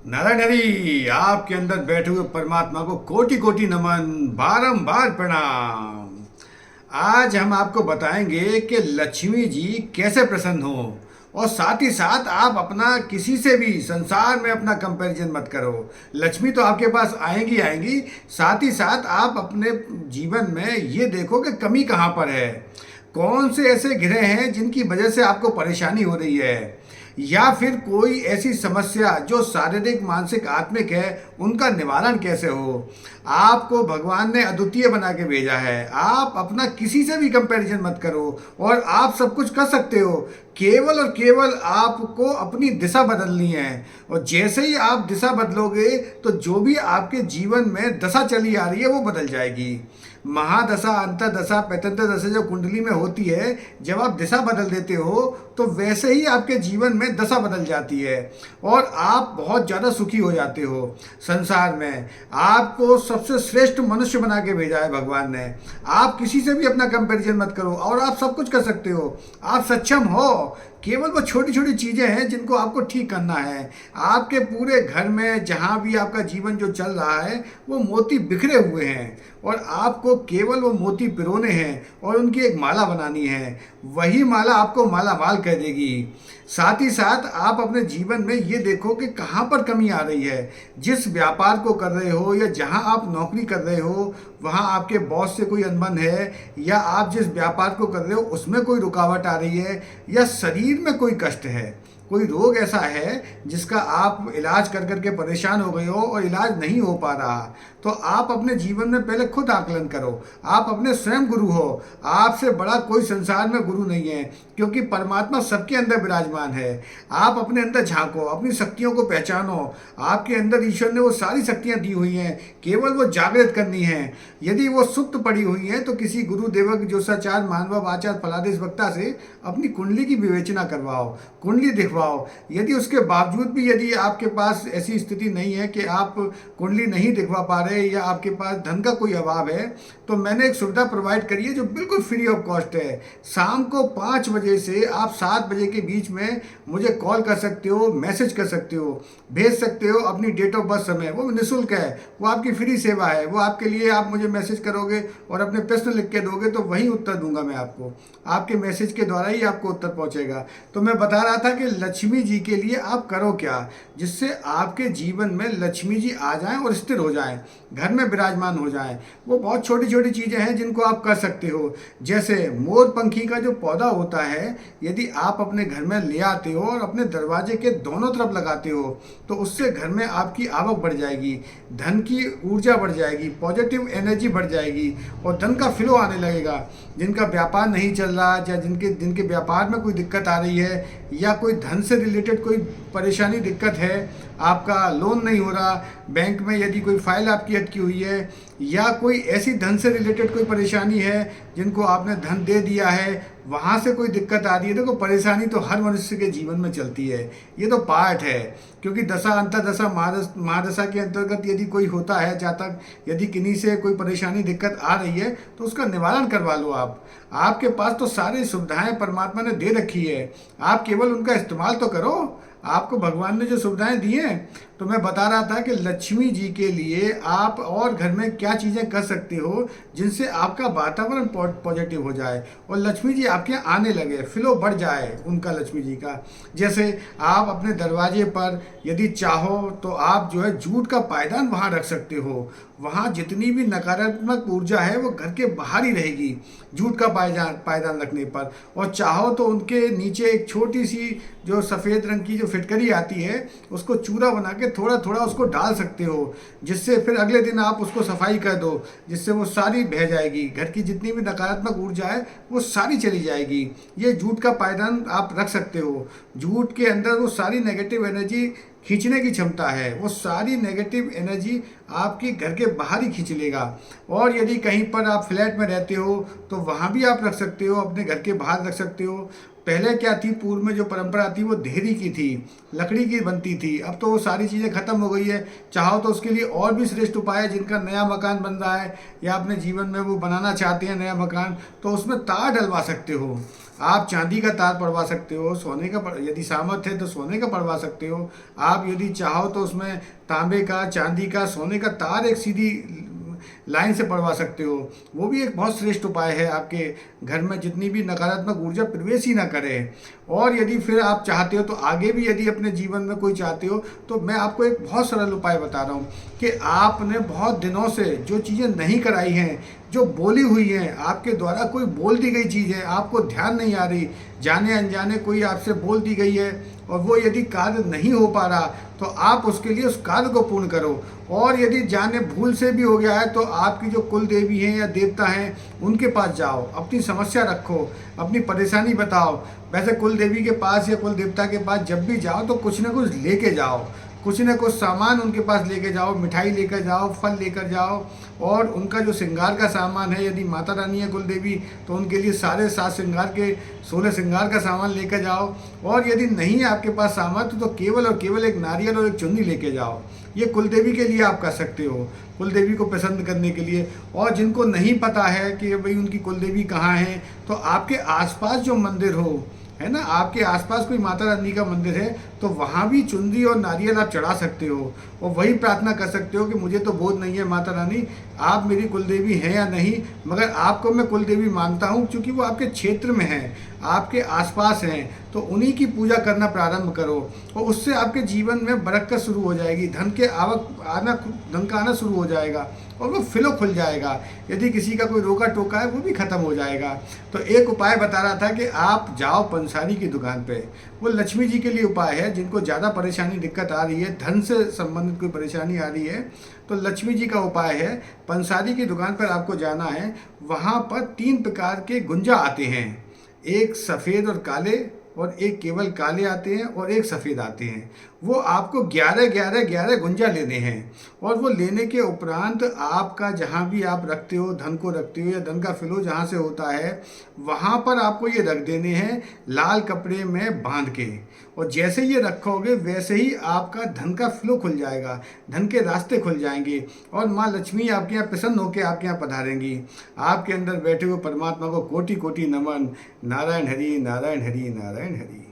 नारायण हरि, आपके अंदर बैठे हुए परमात्मा को कोटि कोटि नमन, बारंबार प्रणाम। आज हम आपको बताएंगे कि लक्ष्मी जी कैसे प्रसन्न हो, और साथ ही साथ आप अपना किसी से भी संसार में अपना कंपैरिजन मत करो। लक्ष्मी तो आपके पास आएंगी आएंगी, साथ ही साथ आप अपने जीवन में ये देखो कि कमी कहाँ पर है। कौन से ऐसे ग्रह हैं जिनकी वजह से आपको परेशानी हो रही है, या फिर कोई ऐसी समस्या जो शारीरिक मानसिक आत्मिक है, उनका निवारण कैसे हो। आपको भगवान ने अद्वितीय बना के भेजा है। आप अपना किसी से भी कंपैरिजन मत करो, और आप सब कुछ कर सकते हो। केवल और केवल आपको अपनी दिशा बदलनी है, और जैसे ही आप दिशा बदलोगे तो जो भी आपके जीवन में दशा चली आ रही है वो बदल जाएगी। महादशा, अंतरदशा, पैतंत्र दशा जो कुंडली में होती है, जब आप दिशा बदल देते हो तो वैसे ही आपके जीवन में दशा बदल जाती है, और आप बहुत ज़्यादा सुखी हो जाते हो। संसार में आपको सबसे श्रेष्ठ मनुष्य बना के भेजा है भगवान ने। आप किसी से भी अपना कंपैरिजन मत करो, और आप सब कुछ कर सकते हो। आप सक्षम हो। केवल वो छोटी छोटी चीज़ें हैं जिनको आपको ठीक करना है। आपके पूरे घर में जहाँ भी आपका जीवन जो चल रहा है, वो मोती बिखरे हुए हैं, और आपको केवल वो मोती पिरोने हैं और उनकी एक माला बनानी है। वही माला आपको माला माल कर देगी। साथ ही साथ आप अपने जीवन में ये देखो कि कहाँ पर कमी आ रही है। जिस व्यापार को कर रहे हो, या जहाँ आप नौकरी कर रहे हो, वहाँ आपके बॉस से कोई अनबन है, या आप जिस व्यापार को कर रहे हो उसमें कोई रुकावट आ रही है, या शरीर में कोई कष्ट है, कोई रोग ऐसा है जिसका आप इलाज कर करके परेशान हो गए हो और इलाज नहीं हो पा रहा, तो आप अपने जीवन में पहले खुद आकलन करो। आप अपने स्वयं गुरु हो। आपसे बड़ा कोई संसार में गुरु नहीं है, क्योंकि परमात्मा सबके अंदर विराजमान है। आप अपने अंदर झांको, अपनी शक्तियों को पहचानो। आपके अंदर ईश्वर ने वो सारी शक्तियाँ दी हुई हैं, केवल वो जागृत करनी है। यदि वो सुप्त पड़ी हुई हैं तो किसी गुरुदेवक जोशाचार मानव आचार फलादेश वक्ता से अपनी कुंडली की विवेचना करवाओ, कुंडली दिखवाओ। यदि उसके बावजूद भी यदि आपके पास ऐसी स्थिति नहीं है कि आप कुंडली नहीं दिखवा पा रहे, या आपके पास धन का कोई अभाव है, तो मैंने एक सुविधा प्रोवाइड करी है जो बिल्कुल फ्री ऑफ कॉस्ट है। शाम को 5 बजे से आप 7 बजे के बीच में मुझे कॉल कर सकते हो, मैसेज कर सकते हो, भेज सकते हो अपनी डेट ऑफ बर्थ समय। वो निःशुल्क है, वो आपकी फ्री सेवा है। वो आपके लिए, आप मुझे मैसेज करोगे और अपने प्रश्न लिख के दोगे तो वही उत्तर दूंगा मैं आपको। आपके मैसेज के द्वारा ही आपको उत्तर पहुंचेगा। तो मैं बता रहा था कि लक्ष्मी जी के लिए आप करो क्या, जिससे आपके जीवन में लक्ष्मी जी आ जाएं और स्थिर हो जाएं, घर में विराजमान हो जाएं। वो बहुत छोटी छोटी चीज़ें हैं जिनको आप कर सकते हो। जैसे मोर पंखी का जो पौधा होता है, यदि आप अपने घर में ले आते हो और अपने दरवाजे के दोनों तरफ लगाते हो, तो उससे घर में आपकी आवक बढ़ जाएगी, धन की ऊर्जा बढ़ जाएगी, पॉजिटिव एनर्जी बढ़ जाएगी, और धन का फ्लो आने लगेगा। जिनका व्यापार नहीं चल रहा, या जिनके व्यापार में कोई दिक्कत आ रही है, या कोई धन से रिलेटेड कोई परेशानी दिक्कत है, आपका लोन नहीं हो रहा, बैंक में यदि कोई फाइल आपकी अटकी हुई है, या कोई ऐसी धन से रिलेटेड कोई परेशानी है जिनको आपने धन दे दिया है, वहाँ से कोई दिक्कत आ रही है। देखो, परेशानी तो हर मनुष्य के जीवन में चलती है, ये तो पार्ट है। क्योंकि दशा अंतरदशा महादशा के अंतर्गत यदि कोई होता है जातक, यदि किन्हीं से कोई परेशानी दिक्कत आ रही है, तो उसका निवारण करवा लो आप। आपके पास तो सारी सुविधाएं परमात्मा ने दे रखी है, आप केवल उनका इस्तेमाल तो करो। आपको भगवान ने जो सुविधाएं दी हैं, तो मैं बता रहा था कि लक्ष्मी जी के लिए आप और घर में क्या चीज़ें कर सकते हो जिनसे आपका वातावरण पॉजिटिव हो जाए, और लक्ष्मी जी आपके यहाँ आने लगे, फ्लो बढ़ जाए उनका, लक्ष्मी जी का। जैसे आप अपने दरवाजे पर यदि चाहो तो आप जो है जूट का पायदान वहाँ रख सकते हो। वहाँ जितनी भी नकारात्मक ऊर्जा है वो घर के बाहर ही रहेगी जूट का पायदान रखने पर। और चाहो तो उनके नीचे एक छोटी सी जो सफ़ेद रंग की जो फिटकरी आती है, उसको चूरा बना के थोड़ा थोड़ा उसको डाल सकते हो, जिससे फिर अगले दिन आप उसको सफाई कर दो, जिससे वो सारी बह जाएगी। घर की जितनी भी नकारात्मक ऊर्जा है वो सारी चली जाएगी। ये जूट का पायदान आप रख सकते हो। जूट के अंदर वो सारी नेगेटिव एनर्जी खींचने की क्षमता है, वो सारी नेगेटिव एनर्जी आपकी घर के बाहर ही खींच लेगा। और यदि कहीं पर आप फ्लैट में रहते हो तो वहाँ भी आप रख सकते हो, अपने घर के बाहर रख सकते हो। पहले क्या थी, पूर्व में जो परंपरा थी वो देहरी की थी, लकड़ी की बनती थी। अब तो वो सारी चीज़ें ख़त्म हो गई है। चाहो तो उसके लिए और भी श्रेष्ठ उपाय है। जिनका नया मकान बन रहा है, या अपने जीवन में वो बनाना चाहते हैं नया मकान, तो उसमें तार डलवा सकते हो। आप चांदी का तार पड़वा सकते हो, सोने का यदि सामर्थ्य है तो सोने का पड़वा सकते हो। आप यदि चाहो तो उसमें तांबे का, चांदी का, सोने का तार एक सीधी लाइन से पड़वा सकते हो। वो भी एक बहुत श्रेष्ठ उपाय है, आपके घर में जितनी भी नकारात्मक ऊर्जा प्रवेश ही ना करे। और यदि फिर आप चाहते हो तो आगे भी यदि अपने जीवन में कोई चाहते हो तो मैं आपको एक बहुत सरल उपाय बता रहा हूँ कि आपने बहुत दिनों से जो चीज़ें नहीं कराई हैं, जो बोली हुई हैं, आपके द्वारा कोई बोल दी गई चीज़ है, आपको ध्यान नहीं आ रही, जाने अनजाने कोई आपसे बोल दी गई है और वो यदि कार्य नहीं हो पा रहा तो आप उसके लिए उस कार्य को पूर्ण करो। और यदि जाने भूल से भी हो गया है तो आपकी जो कुल देवी हैं या देवता हैं उनके पास जाओ, अपनी समस्या रखो, अपनी परेशानी बताओ। वैसे कुल देवी के पास या कुल देवता के पास जब भी जाओ तो कुछ ना कुछ लेके जाओ, कुछ न कुछ सामान उनके पास लेके जाओ, मिठाई लेकर जाओ, फल लेकर जाओ। और उनका जो श्रृंगार का सामान है, यदि माता रानी है कुल देवी तो उनके लिए सारे 7 श्रृंगार के 16 श्रृंगार का सामान लेकर जाओ। और यदि नहीं है आपके पास सामर्थ्य तो केवल और केवल एक नारियल और एक चुन्नी लेके जाओ। ये कुल देवी के लिए आप कर सकते हो, कुल देवी को पसंद करने के लिए। और जिनको नहीं पता है कि भाई उनकी कुल देवी कहाँ है तो आपके आसपास जो मंदिर हो, है ना, आपके आसपास कोई माता रानी का मंदिर है तो वहाँ भी चुनरी और नारियल आप चढ़ा सकते हो और वही प्रार्थना कर सकते हो कि मुझे तो बोध नहीं है माता रानी, आप मेरी कुलदेवी हैं या नहीं, मगर आपको मैं कुलदेवी मानता हूँ क्योंकि वो आपके क्षेत्र में हैं, आपके आसपास हैं, तो उन्हीं की पूजा करना प्रारंभ करो और उससे आपके जीवन में बरकत शुरू हो जाएगी, धन का आना शुरू हो जाएगा और वो फिलो खुल जाएगा। यदि किसी का कोई रोका टोका है वो भी खत्म हो जाएगा। तो एक उपाय बता रहा था कि आप जाओ पंसारी की दुकान पे, वो लक्ष्मी जी के लिए उपाय है। जिनको ज़्यादा परेशानी दिक्कत आ रही है, धन से संबंधित कोई परेशानी आ रही है तो लक्ष्मी जी का उपाय है, पंसारी की दुकान पर आपको जाना है। वहाँ पर 3 प्रकार के गुंजा आते हैं, एक सफ़ेद और काले और एक केवल काले आते हैं और एक सफ़ेद आते हैं। वो आपको 11 गुंजा लेने हैं और वो लेने के उपरांत आपका जहाँ भी आप रखते हो, धन को रखते हो या धन का फिलो जहाँ से होता है वहाँ पर आपको ये रख देने हैं लाल कपड़े में बांध के। और जैसे ये रखोगे वैसे ही आपका धन का फ्लो खुल जाएगा, धन के रास्ते खुल जाएंगे और माँ लक्ष्मी आपके यहाँ प्रसन्न होकर आपके यहाँ पधारेंगी। आपके अंदर बैठे हुए परमात्मा को कोटि कोटि नमन। नारायण हरि, नारायण हरि, नारायण हरि।